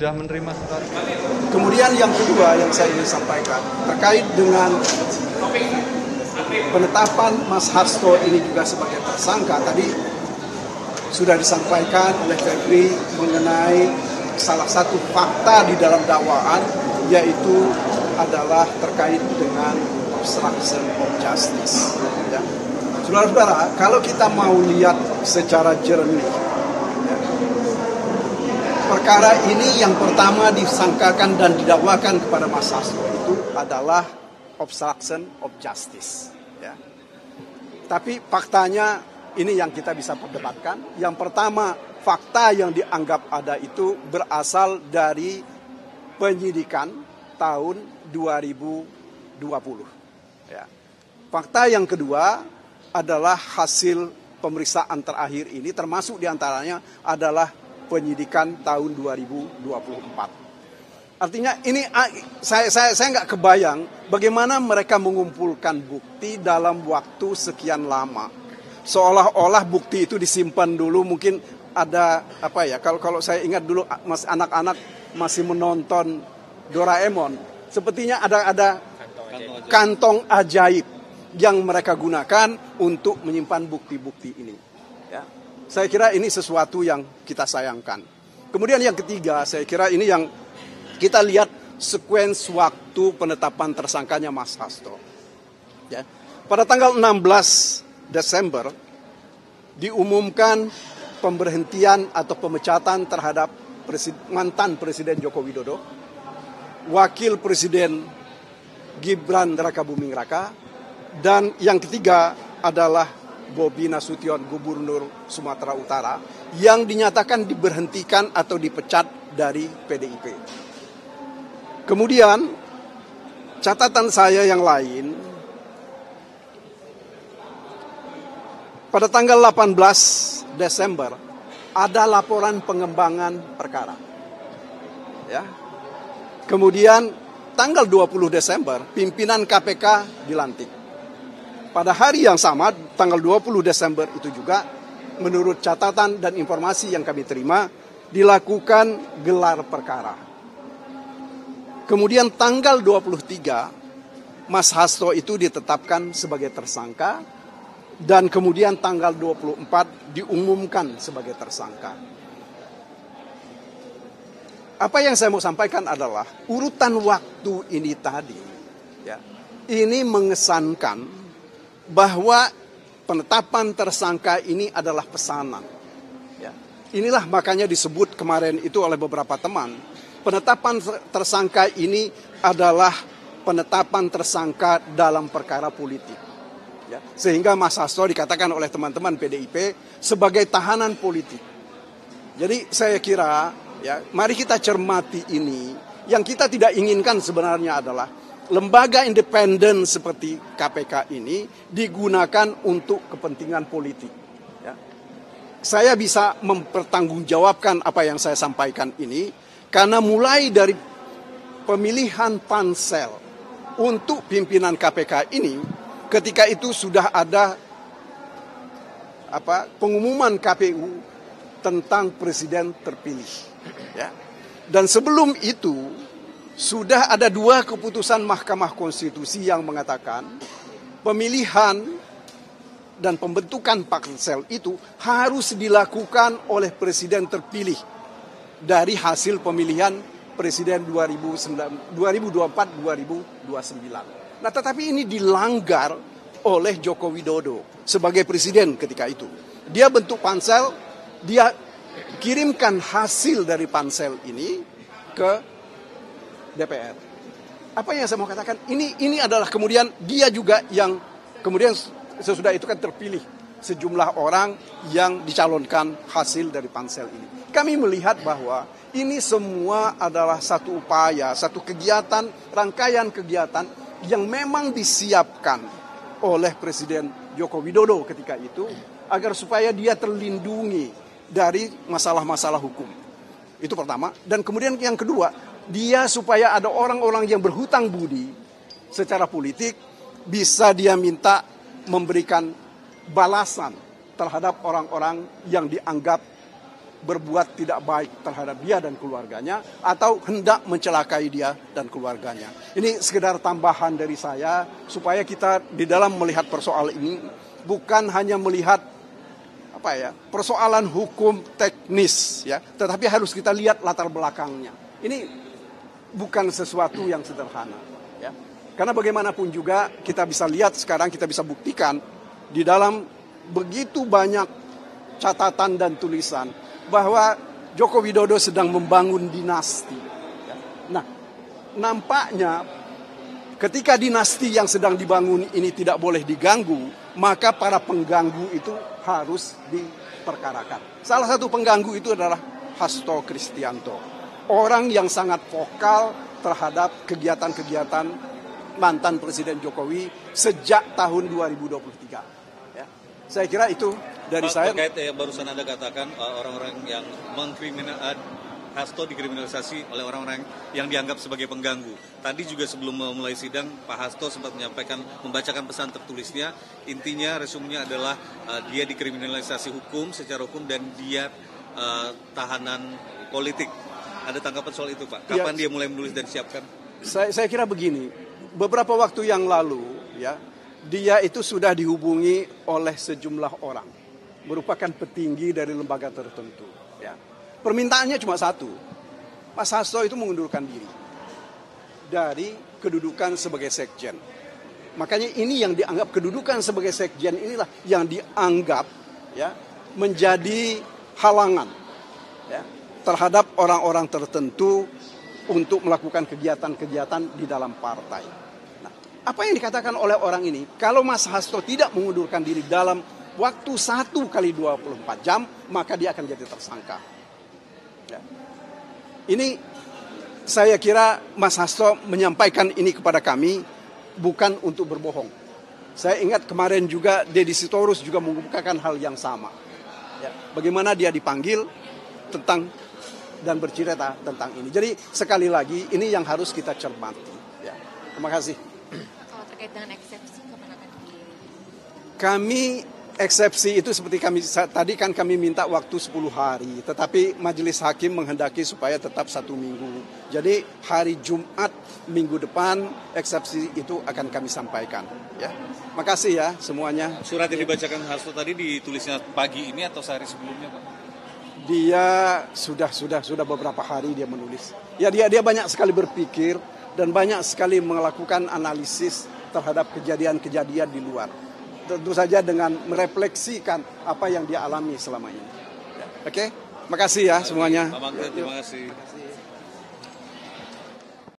Sudah menerima surat. Kemudian yang kedua yang saya ingin sampaikan terkait dengan penetapan Mas Hasto ini juga sebagai tersangka. Tadi sudah disampaikan oleh Febri mengenai salah satu fakta di dalam dakwaan, yaitu adalah terkait dengan obstruction of justice. Ya. Saudara-saudara, kalau kita mau lihat secara jernih, perkara ini yang pertama disangkakan dan didakwakan kepada Mas Hasto itu adalah obstruction of justice. Ya. Tapi faktanya ini yang kita bisa perdebatkan. Yang pertama, fakta yang dianggap ada itu berasal dari penyidikan tahun 2020. Ya. Fakta yang kedua adalah hasil pemeriksaan terakhir ini, termasuk diantaranya adalah penyidikan tahun 2024. Artinya ini saya nggak kebayang bagaimana mereka mengumpulkan bukti dalam waktu sekian lama. Seolah-olah bukti itu disimpan dulu, mungkin ada apa ya? Kalau saya ingat dulu anak-anak masih menonton Doraemon, sepertinya ada kantong ajaib yang mereka gunakan untuk menyimpan bukti-bukti ini. Ya. Saya kira ini sesuatu yang kita sayangkan. Kemudian yang ketiga, saya kira ini yang kita lihat sekuens waktu penetapan tersangkanya Mas Hasto. Ya. Pada tanggal 16 Desember diumumkan pemberhentian atau pemecatan terhadap mantan Presiden Joko Widodo, Wakil Presiden Gibran Rakabuming Raka, dan yang ketiga adalah Bobi Nasution, Gubernur Sumatera Utara, yang dinyatakan diberhentikan atau dipecat dari PDIP. Kemudian catatan saya yang lain, pada tanggal 18 Desember ada laporan pengembangan perkara. Ya. Kemudian tanggal 20 Desember pimpinan KPK dilantik. Pada hari yang sama, tanggal 20 Desember itu juga, menurut catatan dan informasi yang kami terima, dilakukan gelar perkara. Kemudian tanggal 23, Mas Hasto itu ditetapkan sebagai tersangka, dan kemudian tanggal 24 diumumkan sebagai tersangka. Apa yang saya mau sampaikan adalah urutan waktu ini tadi, ya, ini mengesankan bahwa penetapan tersangka ini adalah pesanan. Ya. Inilah makanya disebut kemarin itu oleh beberapa teman, penetapan tersangka ini adalah penetapan tersangka dalam perkara politik. Ya. Sehingga Mas Hasto dikatakan oleh teman-teman PDIP sebagai tahanan politik. Jadi saya kira, ya, mari kita cermati ini. Yang kita tidak inginkan sebenarnya adalah lembaga independen seperti KPK ini digunakan untuk kepentingan politik. Ya. Saya bisa mempertanggungjawabkan apa yang saya sampaikan ini karena mulai dari pemilihan pansel untuk pimpinan KPK ini, ketika itu sudah ada pengumuman KPU tentang presiden terpilih. Ya. Dan sebelum itu sudah ada 2 keputusan Mahkamah Konstitusi yang mengatakan pemilihan dan pembentukan pansel itu harus dilakukan oleh presiden terpilih dari hasil pemilihan presiden 2024-2029. Nah, tetapi ini dilanggar oleh Joko Widodo sebagai presiden ketika itu. Dia bentuk pansel, dia kirimkan hasil dari pansel ini ke DPR. Apa yang saya mau katakan, ini adalah kemudian dia juga yang kemudian sesudah itu kan terpilih sejumlah orang yang dicalonkan hasil dari pansel ini. Kami melihat bahwa ini semua adalah satu upaya, satu kegiatan, rangkaian kegiatan yang memang disiapkan oleh Presiden Joko Widodo ketika itu agar supaya dia terlindungi dari masalah-masalah hukum. Itu pertama. Dan kemudian yang kedua, dia supaya ada orang-orang yang berhutang budi secara politik bisa dia minta memberikan balasan terhadap orang-orang yang dianggap berbuat tidak baik terhadap dia dan keluarganya atau hendak mencelakai dia dan keluarganya. Ini sekedar tambahan dari saya supaya kita di dalam melihat persoalan ini bukan hanya melihat persoalan hukum teknis ya, tetapi harus kita lihat latar belakangnya. Ini bukan sesuatu yang sederhana ya. Karena bagaimanapun juga kita bisa lihat sekarang, kita bisa buktikan di dalam begitu banyak catatan dan tulisan bahwa Joko Widodo sedang membangun dinasti. Nah, nampaknya ketika dinasti yang sedang dibangun ini tidak boleh diganggu, maka para pengganggu itu harus diperkarakan. Salah satu pengganggu itu adalah Hasto Kristianto, orang yang sangat vokal terhadap kegiatan-kegiatan mantan Presiden Jokowi sejak tahun 2023. Ya. Saya kira itu dari Pak, saya. Terkait yang barusan Anda katakan orang-orang yang Hasto dikriminalisasi oleh orang-orang yang dianggap sebagai pengganggu. Tadi juga sebelum memulai sidang, Pak Hasto sempat membacakan pesan tertulisnya. Intinya resumenya adalah dia dikriminalisasi hukum, secara hukum, dan dia tahanan politik. Ada tanggapan soal itu, Pak? Kapan dia mulai menulis dan siapkan? Saya kira begini, beberapa waktu yang lalu, ya, dia itu sudah dihubungi oleh sejumlah orang, merupakan petinggi dari lembaga tertentu. Ya. Permintaannya cuma satu, Mas Hasto itu mengundurkan diri dari kedudukan sebagai sekjen. Makanya ini yang dianggap kedudukan sebagai sekjen inilah yang dianggap ya menjadi halangan ya, terhadap orang-orang tertentu untuk melakukan kegiatan-kegiatan di dalam partai. Nah, apa yang dikatakan oleh orang ini? Kalau Mas Hasto tidak mengundurkan diri dalam waktu 1 kali 24 jam, maka dia akan jadi tersangka. Ya. Ini saya kira Mas Hasto menyampaikan ini kepada kami bukan untuk berbohong. Saya ingat kemarin juga Deddy Sitorus juga mengungkapkan hal yang sama. Ya. Bagaimana dia dipanggil tentang dan bercerita tentang ini. Jadi sekali lagi ini yang harus kita cermati. Ya. Terima kasih. Kalau terkait dengan eksepsi kapan akan Kami eksepsi itu seperti tadi kan kami minta waktu 10 hari, tetapi majelis hakim menghendaki supaya tetap 1 minggu. Jadi hari Jumat minggu depan eksepsi itu akan kami sampaikan. Ya, makasih ya semuanya. Surat yang dibacakan Hasto tadi ditulisnya pagi ini atau sehari sebelumnya, Pak? Dia sudah beberapa hari dia menulis. Ya dia banyak sekali berpikir dan banyak sekali melakukan analisis terhadap kejadian-kejadian di luar. Tentu saja dengan merefleksikan apa yang dia alami selama ini. Ya. Oke, makasih ya semuanya. Pak Magdir, terima kasih.